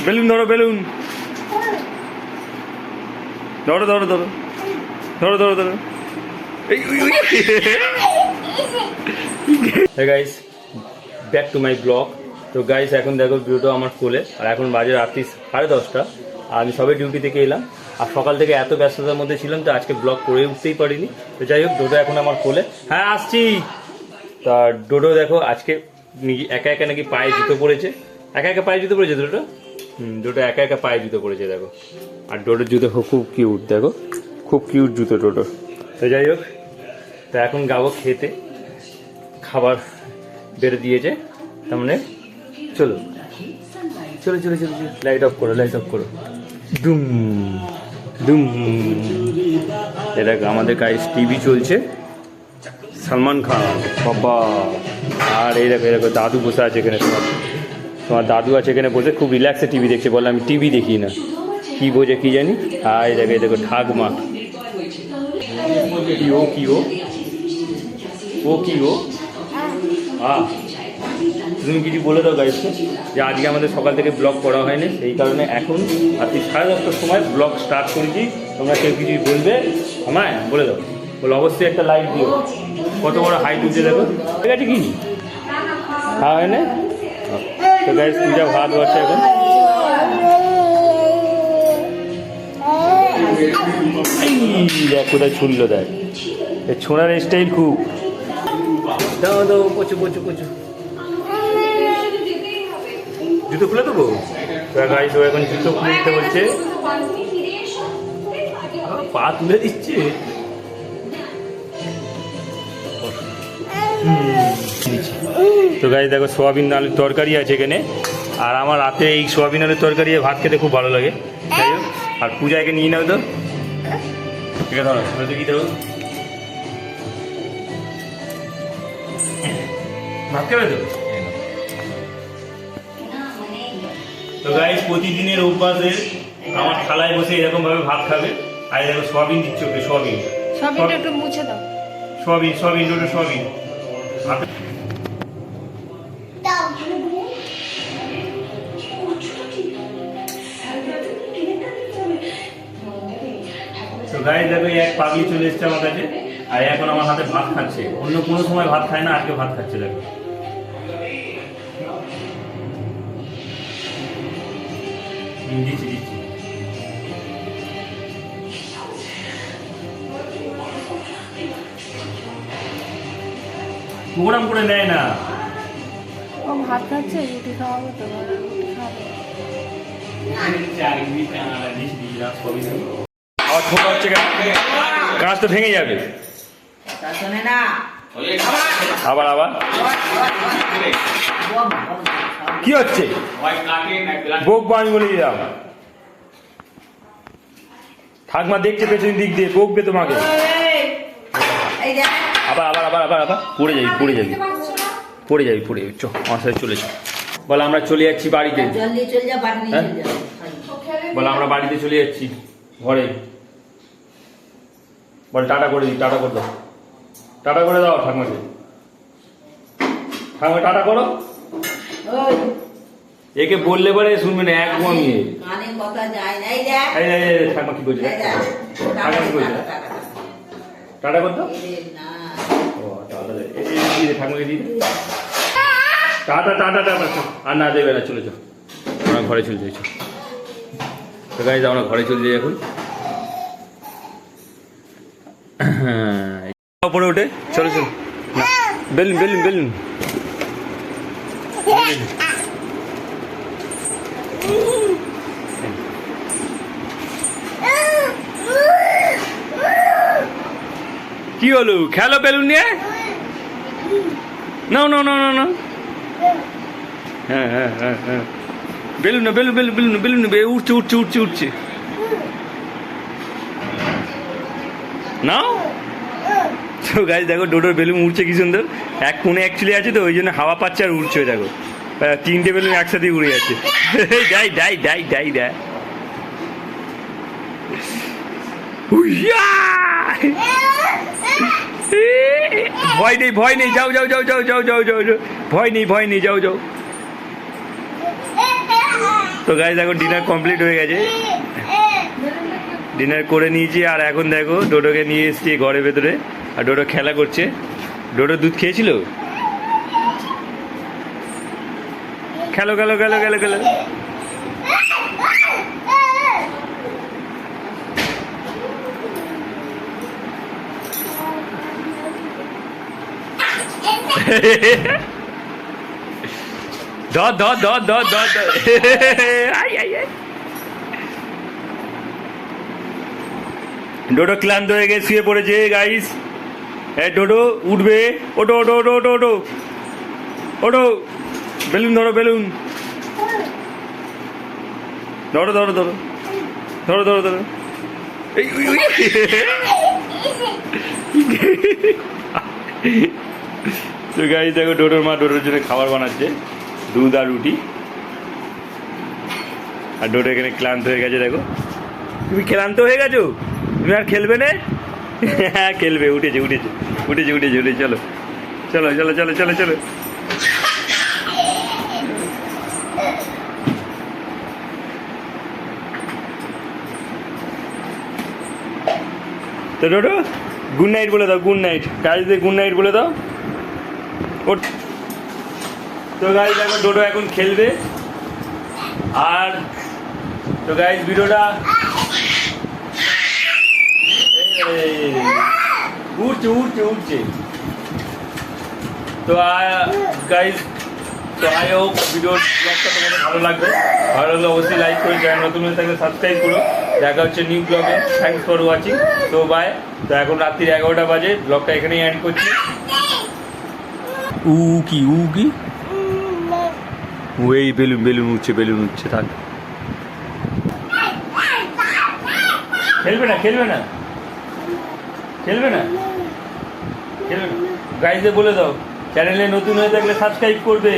Balloon ধরো, balloon ধরো ধরো ধরো ধরো ধরো ধরো। Hey guys, back to my blog. তো গাইস এখন দেখো ভিডিওটা আমার কোলে, আর এখন বাজে রাত্রি 10:30, আর আমি সবে ডিউটি থেকে এলাম, আর সকাল থেকে এত ব্যস্ততার মধ্যে ছিলাম তো আজকে ব্লগ করে উঠতেই পারিনি। তো যাই হোক, ডোডো এখন আমার কোলে। হ্যাঁ আসছি। তা ডোডো দেখো আজকে একা একা নাকি পায়ে জুতো পড়েছে। একা একা পায়ে জুতো পড়েছে ডোডো। ডোডো একা একা পায়ে জুতো পড়েছে দেখো। আর ডোডোর জুতো খুব কিউট দেখো, খুব কিউট জুতো ডোডোর। তো যাই হোক, তো এখন যাবো খেতে, খাবার বেড়ে দিয়েছে, তার মানে চলো চলো চলো চলো চলো। লাইট অফ করো, লাইট অফ করো। দুম দুম। দেখো আমাদের গাইস টিভি চলছে, সলমান খান বাবা। আর এই দেখো এরকম দাদু বসে আছে এখানে, তোমার দাদু আছে এখানে বসে, খুব রিল্যাক্সে টিভি দেখছে। বললাম আমি টিভি দেখি না, কি বোঝে কি জানি। আর এই দেখো এই দেখো ঠাকমা। কি ও কি ও ও কি ও তুমি কিছু বলে দাও গাইসকে যে আজকে আমাদের সকাল থেকে ব্লগ করা হয়নি, সেই কারণে এখন রাত্রি 10:30টার সময় ব্লগ স্টার্ট করেছি। তোমরা কেউ কিছু বলবে আমায় বলে দাও। বলে অবশ্যই একটা লাইক দিও। কত বড় হাইট উঠছে দেখো, ঠিক আছে কি হ্যাঁ হয় না? তো গাইস পূজা ভাত বসে এখন। দেখ কোথায় ছুড়লো, দেখ ছোঁড়ার স্টাইল খুব। দাও দাও, কচু কচু কচু। জুতো খুলে দেবো গাইস, ও এখন জুতো খুলে দিতে বলছে, পা তুলে দিচ্ছে। তো গাইস দেখো সোয়াবিন আলুর তরকারি আছে এখানে, আর আমার রাতে এই সোয়াবিন আলুর তরকারি ভাত খেতে খুব ভালো লাগে। যাই হোক, আর পূজাকে নিয়ে নাও তো, ঠিক আছে ধরো কি দেবো, ভাত খাবে তো? তো গাইস প্রতিদিনের অভ্যাসের আমার থালায় বসে এরকম ভাবে ভাত খাবে। আর দেখো সোয়াবিন দিচ্ছে ওকে, সোয়াবিন সবিনটা একটু মুছে দাও। সোয়াবিন সোয়াবিন দুটো সোয়াবিন। তো গাইস দেখো এক পাগলি চলে এসছে আমার কাছে, আর এখন আমার হাতে ভাত খাচ্ছে। অন্য কোনো সময় ভাত খায় না, আজকে ভাত খাচ্ছে দেখো। দিচ্ছি দিচ্ছি। প্রোগ্রাম করে নেয় না, ও ভাত খাচ্ছে, রুটি খাওয়াবো তো, রুটি খাওয়াবো। ছোট হচ্ছে কাঁচ তো ভেঙে যাবে। আবার আবার কি হচ্ছে? বকবো আমি বলে দিলাম, ঠাকমা দেখছে পেছন দিক দিয়ে, বকবে তোমাকে। আবার আবার আবার আবার আবার পড়ে যাবি পড়ে যাবি পড়ে যাবি পড়ে যাবি। চ আমার সাথে চলে যাও। বলে আমরা চলে যাচ্ছি বাড়িতে। বলে আমরা বাড়িতে চলে যাচ্ছি, ঘরে। বল টাটা করে দিই, টাটা করে দাও, টাটা করে দাও ঠাকুমাকে। ঠাকুমা টাটা করো। একে বললে পরে শুনবে না, এক ঘুমিয়ে ঠাকুমা কি বলছে, ঠাকুমা কি বলছে, টাটা কর দাও। ঠাকুমাকে দিয়ে টাটা টাটা টাটা। আর না দেবে না, চলে যাও, আমরা ঘরে চলে যাই। তো গাইস আমরা ঘরে চলে যাই এখন। উপরে উঠে চলো চলো। Balloon balloon balloon. কি হলো, খেলো বেলুন নিয়ে নাও নাও নাও নাও। হ্যাঁ হ্যাঁ হ্যাঁ হ্যাঁ, বেলুন না, বেলুন বেলুন বেলুন বেলুন উঠছে উঠছে উঠছে উঠছে। নাও। তো গাইস দেখো ডোডোর বেলুন উড়ছে কি সুন্দর। এক কোণে অ্যাকচুয়ালি আছে তো, ওই জন্য হাওয়া পাচ্ছে আর উড়ছে। দেখো 3টে বেলুন একসাথে উড়ে যাচ্ছে। Die die die die die. ভয় নেই ভয় নেই, যাও যাও যাও যাও যাও যাও যাও যাও। ভয় নেই ভয় নেই, যাও যাও। তো গাইস এখন ডিনার কমপ্লিট হয়ে গেছে, ডিনার করে নিয়েছি। আর এখন দেখো ডোডোকে নিয়ে এসেছি ঘরের ভেতরে, আর ডোডো খেলা করছে। ডোডো দুধ খেয়েছিল, খেলো খেলো খেলো খেলো খেলো। ধর ধর ধর ধর ধর ধর। আই আই আই। ডোডো ক্লান্ত হয়ে গিয়ে শুয়ে পড়েছে গাইস। হ্যাঁ ডোডো উঠবে, ওটো ওটো ওটো ওটো ওটো ওটো। বেলুন ধরো, বেলুন ধরো ধরো ধরো ধরো ধরো ধরো। এই, উই, উই। তো গাইস দেখো ডোডোর মা ডোডোর জন্য খাবার বানাচ্ছে, দুধ আর রুটি। আর ডোডো এখানে ক্লান্ত হয়ে গেছে। দেখো তুমি ক্লান্ত হয়ে গেছো, তুমি আর খেলবে না? হ্যাঁ খেলবে, উঠেছে উঠেছে উঠেছে উঠেছে উঠেছে। চলো চলো চলো চলো চলো চলো। তো ডোডো গুড নাইট বলে দাও, গুড নাইট গাইজদের গুড নাইট বলে দাও। ওঠ। তো গাইজ দেখো ডোডো এখন খেলবে। আর তো গাইজ ভিডিওটা উঠছে উঠছে উঠছে। তো গাইজ তো আই হোপ ভিডিওর ব্লগটা তোমাদের ভালো লাগবে। ভালো লাগলে অবশ্যই লাইক করে, চ্যানেল নতুন হয়ে থাকলে সাবস্ক্রাইব করো। দেখা হচ্ছে নিউ ব্লগে। Thanks for watching. তো বাই। তো এখন রাত্রির 11টা বাজে, ব্লগটা এখানেই এন্ড করছি। উ কি উ কি এই বেলুন বেলুন উঠছে, বেলুন উঠছে। থাক, খেলবে না খেলবে না খেলবে না খেলবে না। গাইজে বলে দাও চ্যানেলে নতুন হয়ে থাকলে সাবস্ক্রাইব করবে।